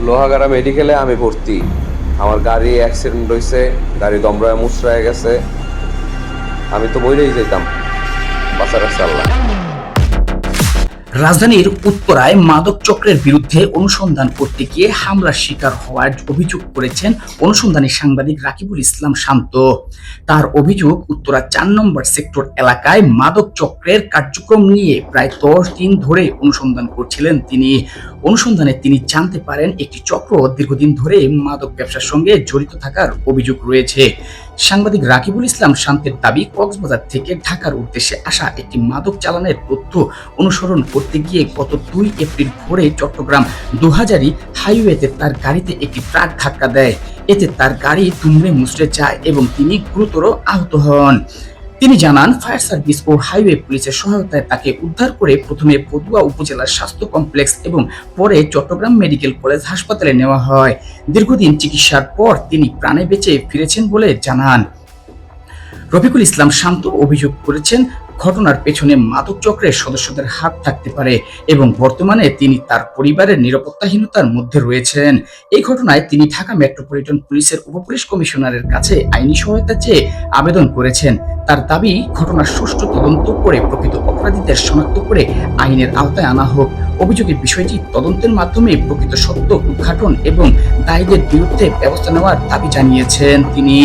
লোহাগাড়া মেডিকেলে আমি ভর্তি। আমার গাড়ি অ্যাক্সিডেন্ট হয়েছে, গাড়ি দমড়ায় মুচড়ায় গেছে, আমি তো মরেই যেতাম, বাঁচার আছে আল্লাহ। রাজধানীর উত্তরায় মাদক চক্রের বিরুদ্ধে অনুসন্ধান করতে গিয়ে হামলার শিকার হওয়ার অভিযোগ করেছেন অনুসন্ধানী সাংবাদিক রাকিবুল ইসলাম শান্ত। তার অভিযোগ, উত্তরা ৪ নম্বর সেক্টর এলাকায় মাদক চক্রের কার্যক্রম নিয়ে প্রায় 10 দিন ধরে অনুসন্ধান করছিলেন তিনি। অনুসন্ধানে তিনি জানতে পারেন একটি চক্র দীর্ঘদিন ধরে মাদক ব্যবসার সঙ্গে জড়িত থাকার অভিযোগ রয়েছে। সাংবাদিক রাকিবুল ইসলাম শান্তের দাবি, কক্সবাজার থেকে ঢাকার উদ্দেশ্যে আসা একটি মাদক চালানের তথ্য অনুসরণ করতে গিয়ে গত 2 এপ্রিল ভোরে চট্টগ্রাম ২০০০ হাইওয়েতে তার গাড়িতে একটি ট্রাক ধাক্কা দেয়। এতে তার গাড়ি দুমড়ে মুচড়ে যায় এবং তিনি গুরুতর আহত হন। তিনি জানান, ফায়ার সার্ভিস ও হাইওয়ে পুলিশের সহায়তায় তাকে উদ্ধার করে প্রথমে পদুয়া উপজেলার স্বাস্থ্য কমপ্লেক্স এবং পরে চট্টগ্রাম মেডিকেল কলেজ হাসপাতালে নেওয়া হয়। দীর্ঘদিন চিকিৎসার পর তিনি প্রাণে বেঁচে ফিরেছেন বলে জানান। রফিকুল ইসলাম শান্ত অভিযোগ করেছেন, ঘটনার পেছনে মাদক চক্রের সদস্যদের হাত থাকতে পারে এবং বর্তমানে তিনি তার পরিবারের নিরাপত্তাহীনতার মধ্যে রয়েছেন। এই ঘটনায় তিনি ঢাকা মেট্রোপলিটন পুলিশের উপপুলিশ কমিশনারের কাছে আইনি সহায়তা চেয়ে আবেদন করেছেন। তার দাবি, ঘটনার সুষ্ঠু তদন্ত করে প্রকৃত অপরাধীদের শনাক্ত করে আইনের আওতায় আনা হোক। অভিযোগের বিষয়টি তদন্তের মাধ্যমে প্রকৃত সত্য উদ্ঘাটন এবং দায়ীদের বিরুদ্ধে ব্যবস্থা নেওয়ার দাবি জানিয়েছেন তিনি।